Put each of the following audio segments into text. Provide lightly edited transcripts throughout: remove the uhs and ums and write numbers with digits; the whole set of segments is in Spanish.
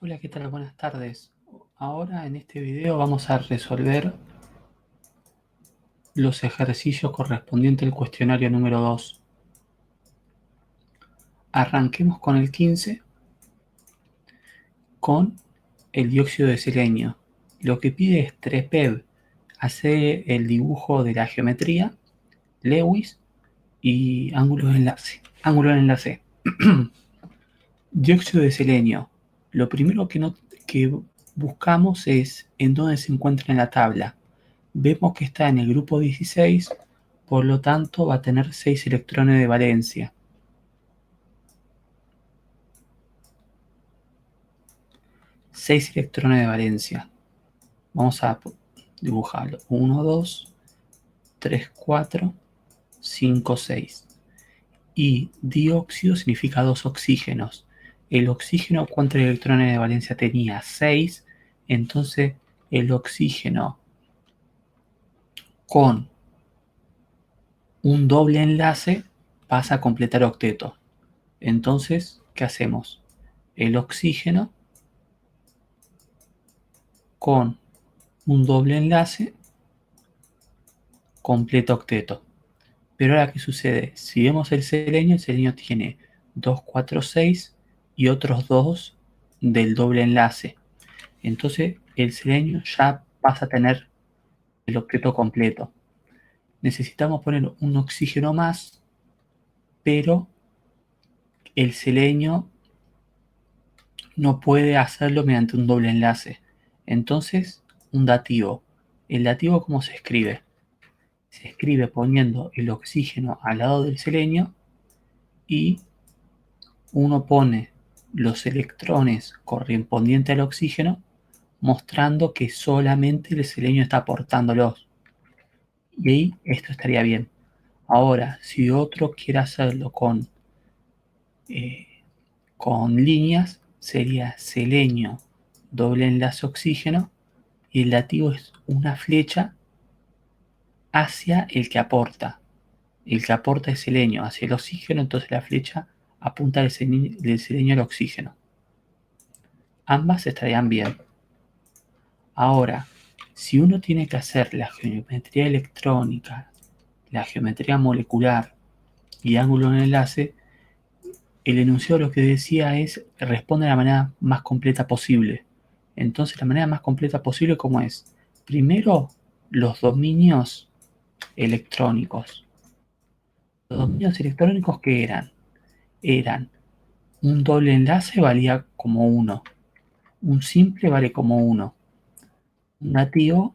Hola, ¿qué tal? Buenas tardes. Ahora en este video vamos a resolver los ejercicios correspondientes al cuestionario número 2. Arranquemos con el 15, con el dióxido de selenio. Lo que pide es 3PEB, hacer el dibujo de la geometría, Lewis y ángulo de enlace. Ángulo de enlace. Dióxido de selenio. Lo primero que buscamos es en dónde se encuentra en la tabla. Vemos que está en el grupo 16, por lo tanto va a tener 6 electrones de valencia. 6 electrones de valencia. Vamos a dibujarlo. 1, 2, 3, 4, 5, 6. Y dióxido significa 2 oxígenos. El oxígeno, ¿cuántos electrones de valencia tenía? 6. Entonces el oxígeno con un doble enlace pasa a completar octeto. Entonces, ¿qué hacemos? El oxígeno con un doble enlace completa octeto. Pero ahora, ¿qué sucede? Si vemos el selenio tiene 2, 4, 6 y otros 2 del doble enlace. Entonces, el selenio ya pasa a tener el octeto completo. Necesitamos poner un oxígeno más, pero el selenio no puede hacerlo mediante un doble enlace. Entonces, un dativo. ¿El dativo cómo se escribe? Se escribe poniendo el oxígeno al lado del selenio y uno pone los electrones correspondientes al oxígeno, mostrando que solamente el selenio está aportándolos. Y ahí esto estaría bien. Ahora, si otro quiere hacerlo con líneas, sería selenio, doble enlace oxígeno, y el dativo es una flecha hacia el que aporta. El que aporta es selenio hacia el oxígeno, entonces la flecha apunta del selenio al oxígeno. Ambas estarían bien. Ahora, si uno tiene que hacer la geometría electrónica, la geometría molecular y ángulo de enlace, el enunciado lo que decía es responde de la manera más completa posible. Entonces, la manera más completa posible, ¿cómo es? Primero, los dominios electrónicos. Los dominios electrónicos, ¿qué eran? Eran un doble enlace valía como 1, un simple vale como 1, un nativo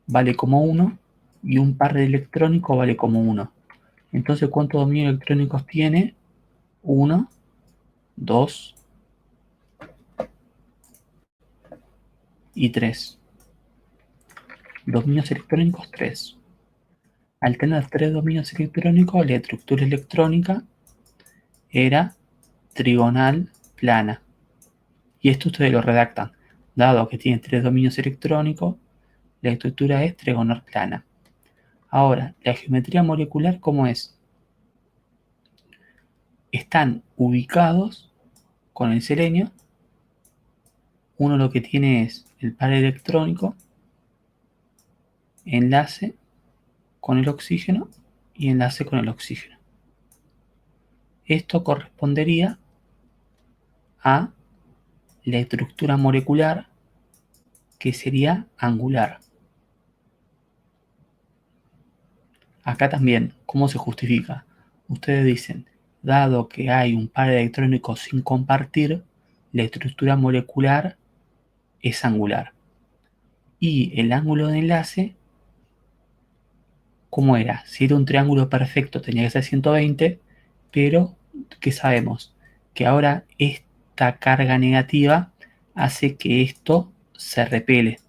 vale como 1 y un par de electrónico vale como 1. Entonces, ¿cuántos dominios electrónicos tiene? 1, 2 y 3. Dominios electrónicos 3. Al tener 3 dominios electrónicos, la estructura electrónica era trigonal plana. Y esto ustedes lo redactan. Dado que tiene 3 dominios electrónicos, la estructura es trigonal plana. Ahora, la geometría molecular, ¿cómo es? Están ubicados con el selenio. Uno lo que tiene es el par electrónico, enlace con el oxígeno y enlace con el oxígeno. Esto correspondería a la estructura molecular, que sería angular. Acá también, ¿cómo se justifica? Ustedes dicen, dado que hay un par electrónico sin compartir, la estructura molecular es angular. Y el ángulo de enlace, ¿cómo era? Si era un triángulo perfecto tenía que ser 120, pero ¿qué sabemos? Que ahora esta carga negativa hace que esto se repele.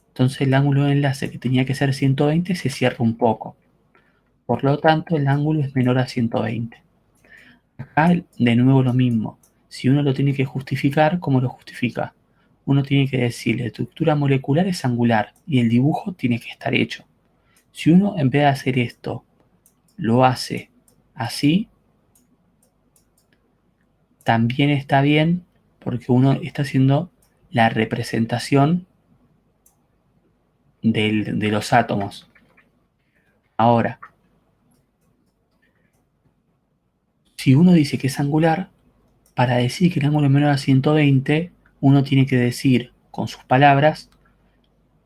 Entonces el ángulo de enlace, que tenía que ser 120, se cierra un poco. Por lo tanto, el ángulo es menor a 120. Acá de nuevo lo mismo. Si uno lo tiene que justificar, ¿cómo lo justifica? Uno tiene que decir, la estructura molecular es angular y el dibujo tiene que estar hecho. Si uno en vez de hacer esto lo hace así, también está bien, porque uno está haciendo la representación de los átomos. Ahora, si uno dice que es angular, para decir que el ángulo es menor a 120, uno tiene que decir con sus palabras,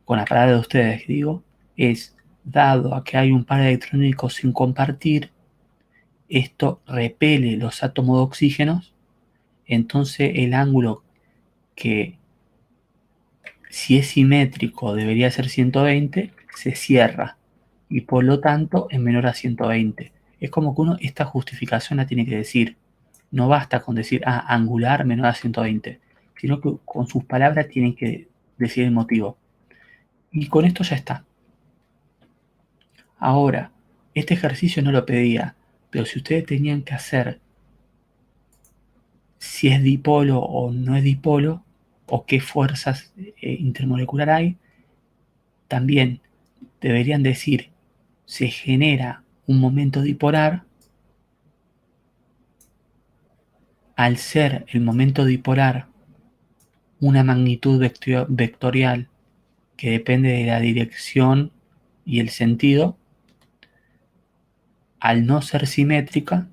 con las palabras de ustedes, digo, es dado a que hay un par de electrónicos sin compartir, esto repele los átomos de oxígeno, entonces el ángulo que si es simétrico debería ser 120, se cierra y por lo tanto es menor a 120. Es como que uno esta justificación la tiene que decir. No basta con decir, angular menor a 120, sino que con sus palabras tienen que decir el motivo. Y con esto ya está. Ahora, este ejercicio no lo pedía, pero si ustedes tenían que hacer si es dipolo o no es dipolo, o qué fuerzas intermolecular hay, también deberían decir, se genera un momento dipolar, al ser el momento dipolar una magnitud vectorial que depende de la dirección y el sentido, al no ser simétrica,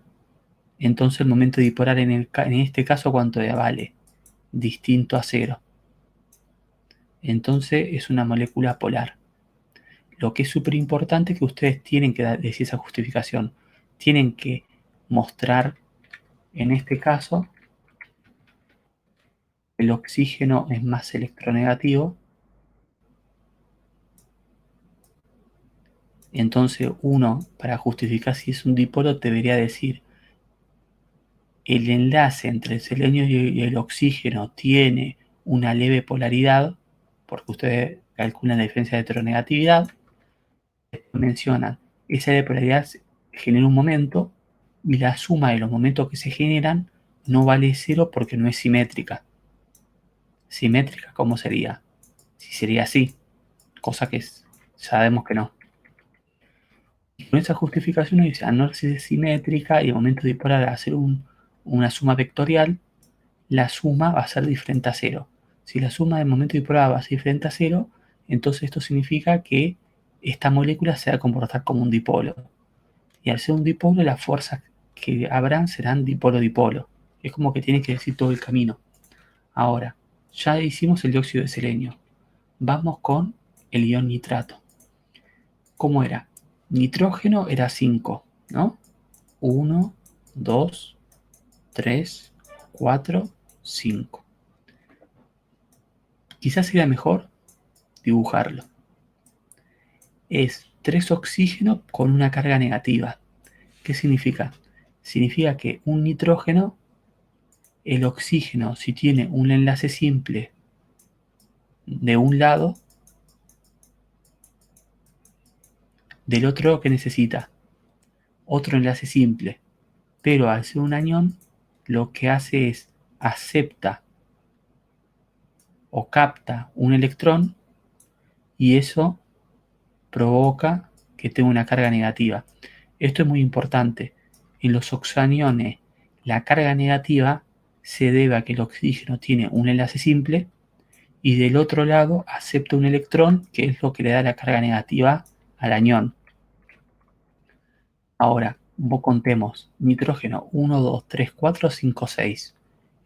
entonces el momento dipolar en este caso, ¿cuánto vale? Distinto a cero. Entonces es una molécula polar. Lo que es súper importante es que ustedes tienen que decir esa justificación. Tienen que mostrar, en este caso, el oxígeno es más electronegativo. Entonces uno, para justificar si es un dipolo, debería decir el enlace entre el selenio y el oxígeno tiene una leve polaridad, porque ustedes calculan la diferencia de heteronegatividad, mencionan esa leve polaridad genera un momento y la suma de los momentos que se generan no vale cero porque no es simétrica. Simétrica, ¿cómo sería? Si sería así, cosa que sabemos que no. Y con esa justificación uno dice, no si es simétrica y el momento dipolar al hacer una suma vectorial, la suma va a ser diferente a cero. Si la suma del momento dipolar va a ser diferente a cero, entonces esto significa que esta molécula se va a comportar como un dipolo. Y al ser un dipolo, las fuerzas que habrán serán dipolo-dipolo. Es como que tiene que decir todo el camino. Ahora, ya hicimos el dióxido de selenio. Vamos con el ion nitrato. ¿Cómo era? Nitrógeno era 5, ¿no? 1, 2, 3, 4, 5. Quizás sería mejor dibujarlo. Es 3 oxígenos con una carga negativa. ¿Qué significa? Significa que un nitrógeno, el oxígeno, si tiene un enlace simple de un lado, del otro que necesita otro enlace simple. Pero al ser un anión, lo que hace es acepta o capta un electrón y eso provoca que tenga una carga negativa. Esto es muy importante. En los oxaniones, la carga negativa se debe a que el oxígeno tiene un enlace simple y del otro lado acepta un electrón, que es lo que le da la carga negativa al anión. Ahora, contemos nitrógeno 1, 2, 3, 4, 5, 6.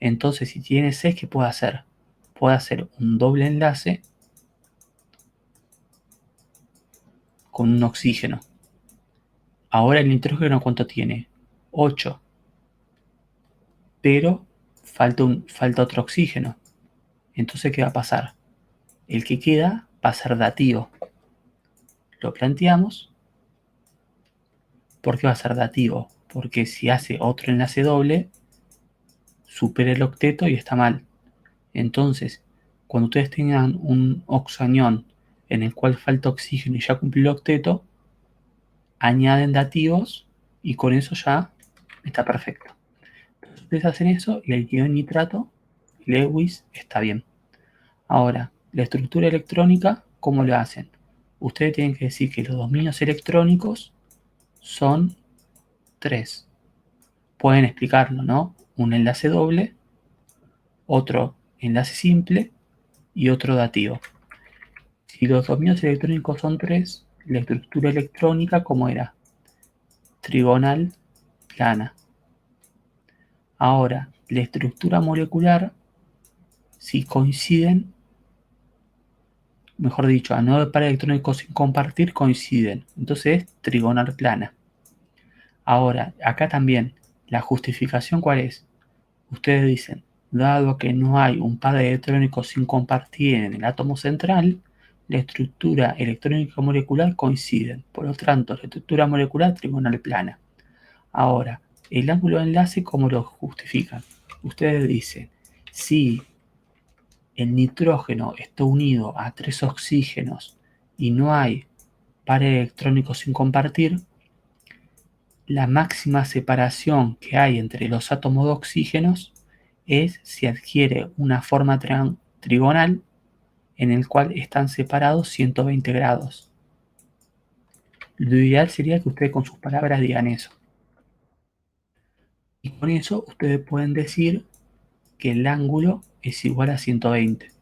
Entonces, si tiene 6, ¿qué puede hacer? Puede hacer un doble enlace con un oxígeno. Ahora el nitrógeno, ¿cuánto tiene? 8. Pero falta otro oxígeno. Entonces, ¿qué va a pasar? El que queda va a ser dativo. Lo planteamos. ¿Por qué va a ser dativo? Porque si hace otro enlace doble, supera el octeto y está mal. Entonces, cuando ustedes tengan un oxanión en el cual falta oxígeno y ya cumplió el octeto, añaden dativos y con eso ya está perfecto. Entonces, ustedes hacen eso y el ion nitrato, Lewis, está bien. Ahora, la estructura electrónica, ¿cómo lo hacen? Ustedes tienen que decir que los dominios electrónicos son 3. Pueden explicarlo, ¿no? Un enlace doble otro enlace simple y otro dativo. Si los dominios electrónicos son 3, la estructura electrónica, ¿cómo era? Trigonal, plana. Ahora, la estructura molecular, si coinciden, mejor dicho, a no par electrónicos sin compartir, coinciden. Entonces es trigonal plana. Ahora, acá también, la justificación, ¿cuál es? Ustedes dicen, dado que no hay un par de electrónicos sin compartir en el átomo central, la estructura electrónica molecular coinciden. Por lo tanto, la estructura molecular trigonal plana. Ahora, el ángulo de enlace, ¿cómo lo justifican? Ustedes dicen, si el nitrógeno está unido a 3 oxígenos y no hay pares electrónicos sin compartir, la máxima separación que hay entre los átomos de oxígenos es si adquiere una forma trigonal en el cual están separados 120 grados. Lo ideal sería que ustedes con sus palabras digan eso. Y con eso ustedes pueden decir que el ángulo es igual a 120.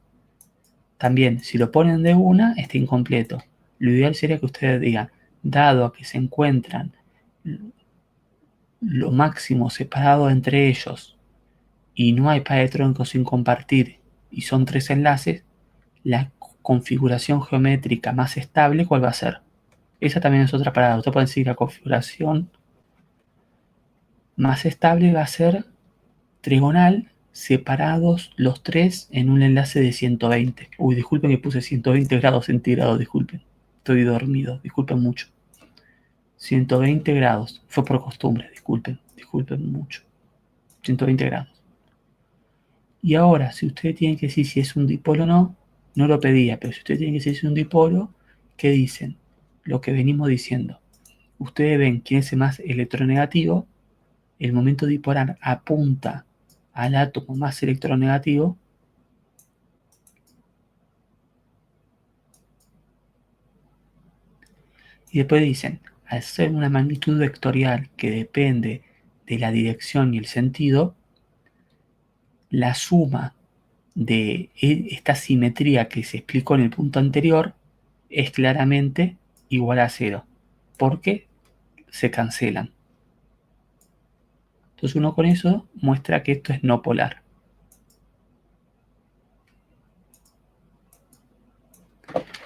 También, si lo ponen de una, está incompleto. Lo ideal sería que ustedes digan, dado que se encuentran lo máximo separado entre ellos y no hay par electrónicos sin compartir y son 3 enlaces, la configuración geométrica más estable, ¿cuál va a ser? Esa también es otra parada. Ustedes pueden decir la configuración más estable va a ser trigonal, separados los 3 en un enlace de 120. Uy, disculpen que puse 120 grados centígrados, disculpen. Estoy dormido, disculpen mucho. 120 grados, fue por costumbre, disculpen mucho. 120 grados. Y ahora, si ustedes tienen que decir si es un dipolo o no, no lo pedía, pero si ustedes tienen que decir si es un dipolo, ¿qué dicen? Lo que venimos diciendo. Ustedes ven quién es el más electronegativo, el momento dipolar apunta al átomo más electronegativo y después dicen, al ser una magnitud vectorial que depende de la dirección y el sentido, la suma de esta simetría que se explicó en el punto anterior es claramente igual a 0, porque se cancelan. Entonces uno con eso muestra que esto es no polar.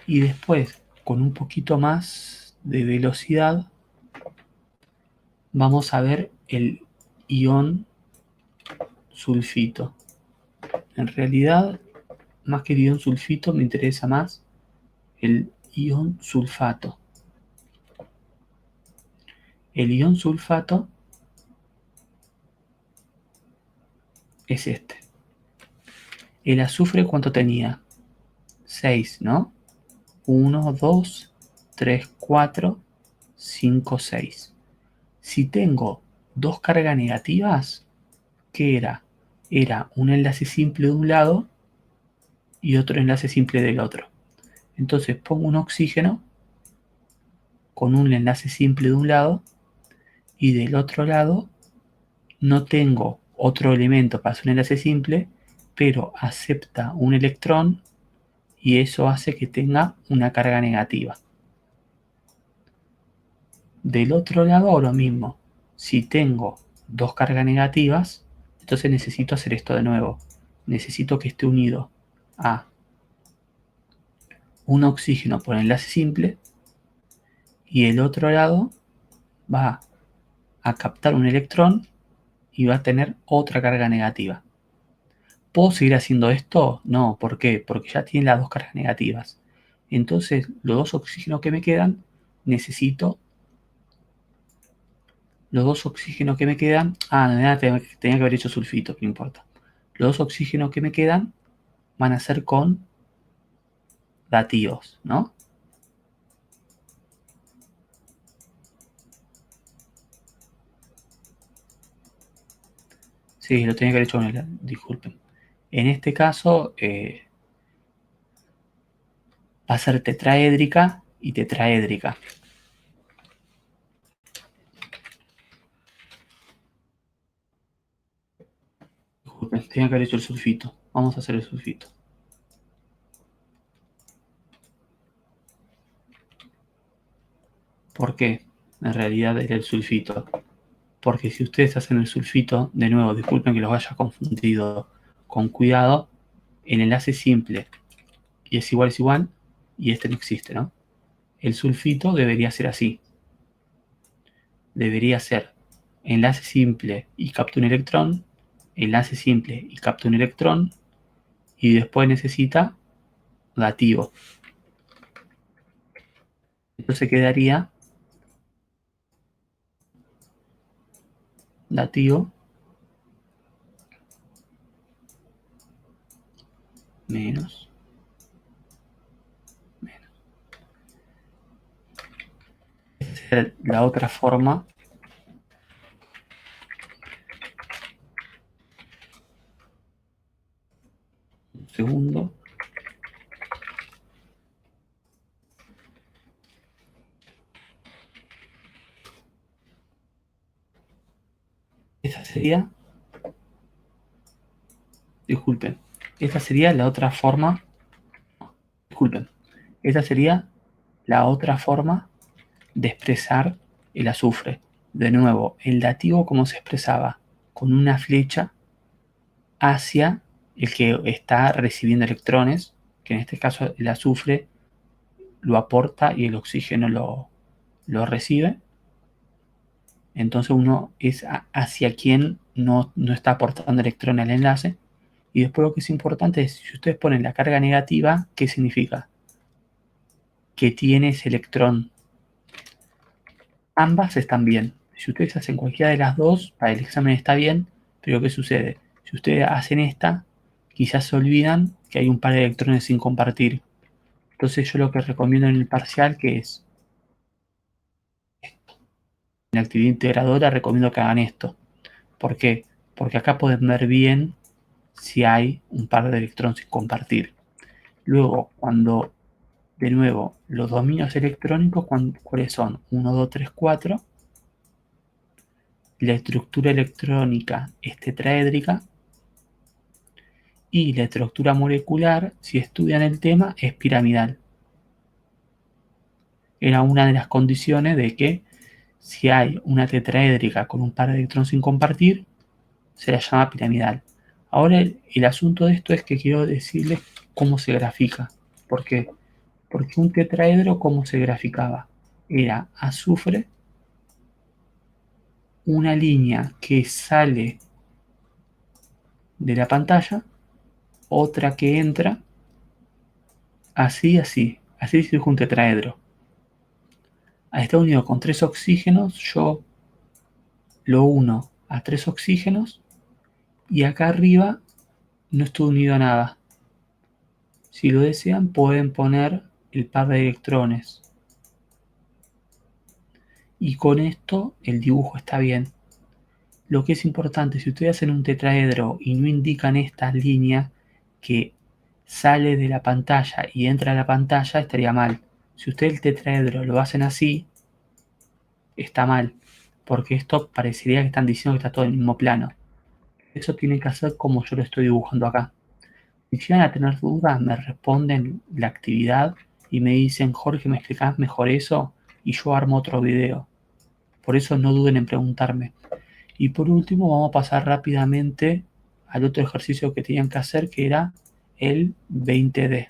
Y después, con un poquito más de velocidad, vamos a ver el ion sulfito. En realidad, más que el ion sulfito, me interesa más el ion sulfato. El ion sulfato es este. El azufre, ¿cuánto tenía? 6, ¿no? 1, 2, 3, 4, 5, 6. Si tengo dos cargas negativas, ¿qué era? Era un enlace simple de un lado y otro enlace simple del otro. Entonces pongo un oxígeno con un enlace simple de un lado y del otro lado no tengo otro elemento para hacer un enlace simple, pero acepta un electrón y eso hace que tenga una carga negativa. Del otro lado hago lo mismo. Si tengo dos cargas negativas, entonces necesito hacer esto de nuevo. Necesito que esté unido a un oxígeno por enlace simple y el otro lado va a captar un electrón y va a tener otra carga negativa. ¿Puedo seguir haciendo esto? No, ¿por qué? Porque ya tiene las dos cargas negativas. Entonces, los dos oxígenos que me quedan, necesito los dos oxígenos que me quedan. No, tenía que haber hecho sulfito, no importa. Los dos oxígenos que me quedan van a ser con dativos, ¿no? Sí, lo tenía que haber hecho con el, disculpen. En este caso va a ser tetraédrica y tetraédrica. Tenía que haber hecho el sulfito. Vamos a hacer el sulfito. ¿Por qué? En realidad era el sulfito. Porque si ustedes hacen el sulfito, de nuevo, disculpen que los haya confundido, con cuidado, el enlace simple y es igual, y este no existe, ¿no? El sulfito debería ser así. Debería ser enlace simple y capta un electrón, enlace simple y capta un electrón, y después necesita dativo. Entonces quedaría dativo menos. Esa es la otra forma. Un segundo. Esa sería, disculpen, esta sería la otra forma, disculpen, esta sería la otra forma de expresar el azufre. De nuevo, el dativo como se expresaba, con una flecha hacia el que está recibiendo electrones, que en este caso el azufre lo aporta y el oxígeno lo recibe. Entonces uno es hacia quien no está aportando electrón al enlace. Y después lo que es importante es, si ustedes ponen la carga negativa, ¿qué significa? Que tiene ese electrón. Ambas están bien. Si ustedes hacen cualquiera de las dos, para el examen está bien, pero ¿qué sucede? Si ustedes hacen esta, quizás se olvidan que hay un par de electrones sin compartir. Entonces yo lo que recomiendo en el parcial, que es en la actividad integradora, recomiendo que hagan esto. ¿Por qué? Porque acá pueden ver bien si hay un par de electrones sin compartir. Luego, cuando, de nuevo, los dominios electrónicos, ¿cuáles son? 1, 2, 3, 4. La estructura electrónica es tetraédrica y la estructura molecular, si estudian el tema, es piramidal. Era una de las condiciones de que si hay una tetraédrica con un par de electrones sin compartir, se la llama piramidal. Ahora el asunto de esto es que quiero decirles cómo se grafica. ¿Por qué? Porque un tetraedro, ¿cómo se graficaba? Era azufre, una línea que sale de la pantalla, otra que entra, así se dibuja un tetraedro. Al estar unido con 3 oxígenos, yo lo uno a 3 oxígenos y acá arriba no estoy unido a nada. Si lo desean, pueden poner el par de electrones. Y con esto el dibujo está bien. Lo que es importante, si ustedes hacen un tetraedro y no indican esta línea que sale de la pantalla y entra a la pantalla, estaría mal. Si ustedes el tetraedro lo hacen así, está mal, porque esto parecería que están diciendo que está todo en el mismo plano. Eso tiene que hacer como yo lo estoy dibujando acá. Si llegan a tener dudas, me responden la actividad y me dicen, Jorge, ¿me explicás mejor eso? Y yo armo otro video. Por eso no duden en preguntarme. Y por último, vamos a pasar rápidamente al otro ejercicio que tenían que hacer, que era el 20D.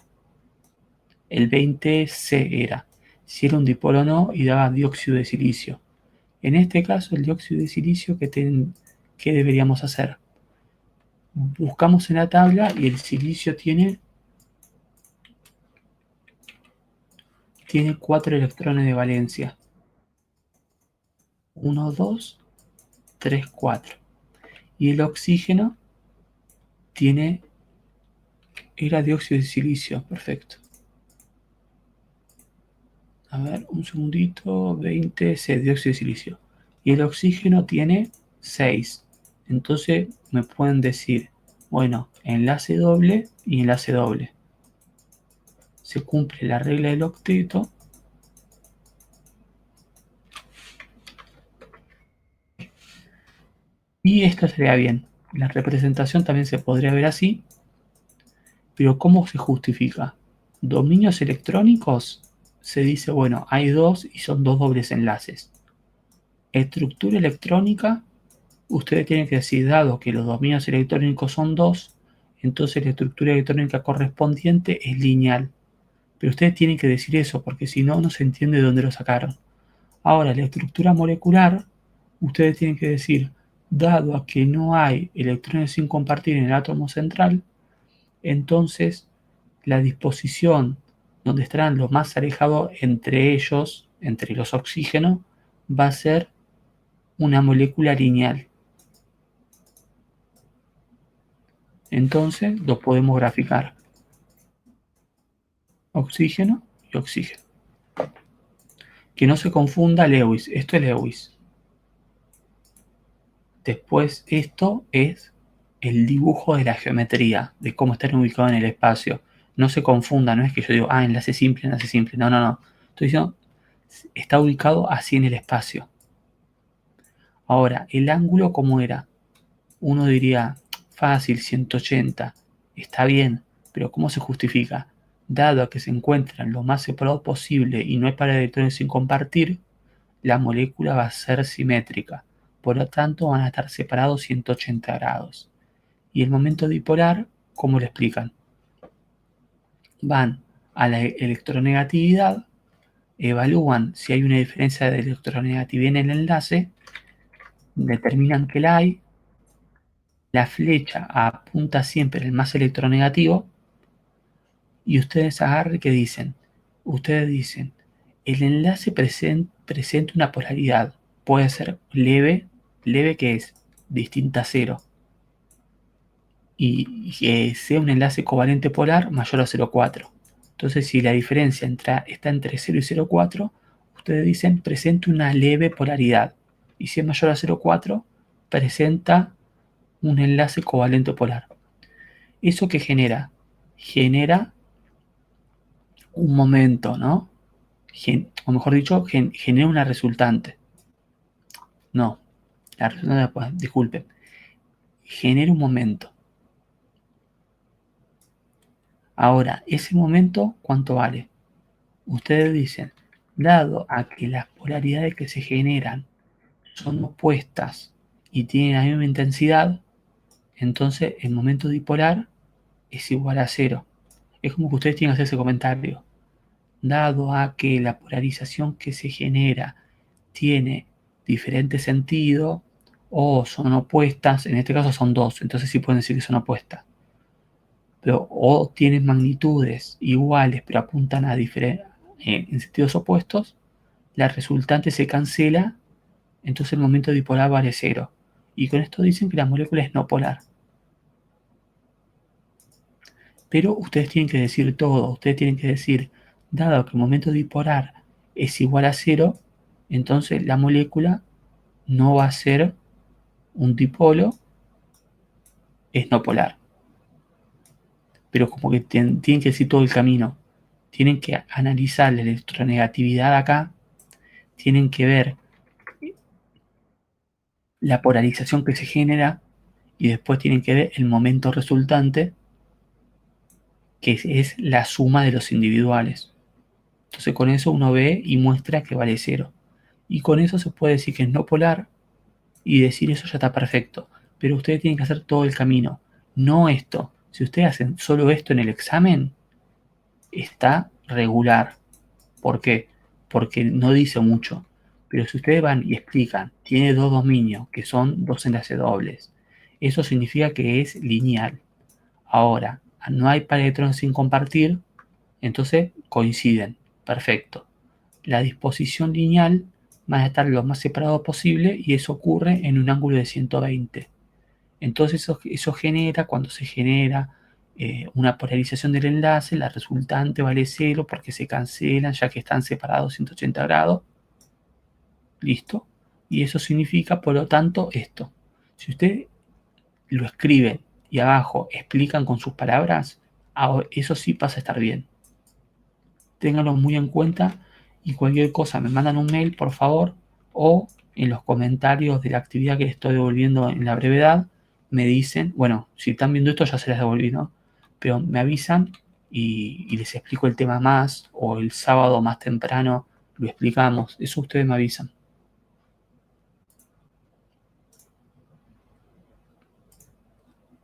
El 20C era si era un dipolo o no y daba dióxido de silicio. En este caso, el dióxido de silicio, ¿qué deberíamos hacer? Buscamos en la tabla y el silicio tiene 4 electrones de valencia. 1, 2, 3, 4. Y el oxígeno era dióxido de silicio, perfecto. A ver, un segundito, 20, dióxido de silicio. Y el oxígeno tiene 6. Entonces me pueden decir, bueno, enlace doble y enlace doble. Se cumple la regla del octeto. Y esto sería bien. La representación también se podría ver así, pero ¿cómo se justifica? Dominios electrónicos se dice, bueno, hay dos y son dos dobles enlaces. Estructura electrónica, ustedes tienen que decir, dado que los dominios electrónicos son dos, entonces la estructura electrónica correspondiente es lineal. Pero ustedes tienen que decir eso, porque si no, no se entiende de dónde lo sacaron. Ahora, la estructura molecular, ustedes tienen que decir, dado a que no hay electrones sin compartir en el átomo central, entonces la disposición donde estarán los más alejados entre ellos, entre los oxígenos, va a ser una molécula lineal. Entonces lo podemos graficar. Oxígeno y oxígeno. Que no se confunda Lewis. Esto es Lewis. Después esto es el dibujo de la geometría, de cómo están ubicados en el espacio. No se confunda, no es que yo digo, enlace simple, enlace simple. No, no, no. Estoy diciendo, está ubicado así en el espacio. Ahora, el ángulo, ¿cómo era? Uno diría, fácil, 180. Está bien, pero ¿cómo se justifica? Dado a que se encuentran lo más separado posible y no hay par de electrones sin compartir, la molécula va a ser simétrica. Por lo tanto, van a estar separados 180 grados. Y el momento dipolar, ¿cómo lo explican? Van a la electronegatividad, evalúan si hay una diferencia de electronegatividad en el enlace, determinan que la hay, la flecha apunta siempre al más electronegativo y ustedes agarren que dicen, ustedes dicen, el enlace presenta una polaridad, puede ser leve que es distinta a cero, y que sea un enlace covalente polar mayor a 0,4. Entonces, si la diferencia está entre 0 y 0,4, ustedes dicen presenta una leve polaridad. Y si es mayor a 0,4, presenta un enlace covalente polar. ¿Eso qué genera? Genera un momento, ¿no? O mejor dicho, genera una resultante. No, la resultante, pues, disculpen. Genera un momento. Ahora, ese momento, ¿cuánto vale? Ustedes dicen, dado a que las polaridades que se generan son opuestas y tienen la misma intensidad, entonces el momento dipolar es igual a cero. Es como que ustedes tienen que hacer ese comentario. Dado a que la polarización que se genera tiene diferente sentido o son opuestas, en este caso son dos, entonces sí pueden decir que son opuestas. Pero o tienen magnitudes iguales pero apuntan a en sentidos opuestos, la resultante se cancela, entonces el momento dipolar vale cero. Y con esto dicen que la molécula es no polar. Pero ustedes tienen que decir todo, ustedes tienen que decir, dado que el momento dipolar es igual a cero, entonces la molécula no va a ser un dipolo, es no polar. Pero como que tienen que decir todo el camino. Tienen que analizar la electronegatividad acá, tienen que ver la polarización que se genera y después tienen que ver el momento resultante, que es la suma de los individuales. Entonces con eso uno ve y muestra que vale cero. Y con eso se puede decir que es no polar y decir eso ya está perfecto. Pero ustedes tienen que hacer todo el camino, no esto. Si ustedes hacen solo esto en el examen, está regular. ¿Por qué? Porque no dice mucho. Pero si ustedes van y explican, tiene dos dominios, que son dos enlaces dobles, eso significa que es lineal. Ahora, no hay par de electrones sin compartir, entonces coinciden. Perfecto. La disposición lineal va a estar lo más separado posible y eso ocurre en un ángulo de 120. Entonces eso genera, cuando se genera una polarización del enlace, la resultante vale cero porque se cancelan ya que están separados 180 grados. Listo. Y eso significa, por lo tanto, esto. Si ustedes lo escriben y abajo explican con sus palabras, eso sí pasa a estar bien. Ténganlo muy en cuenta y cualquier cosa me mandan un mail, por favor, o en los comentarios de la actividad que les estoy devolviendo en la brevedad, me dicen, bueno, si están viendo esto ya se las devolví, ¿no? Pero me avisan y les explico el tema más, o el sábado más temprano lo explicamos. Eso ustedes me avisan.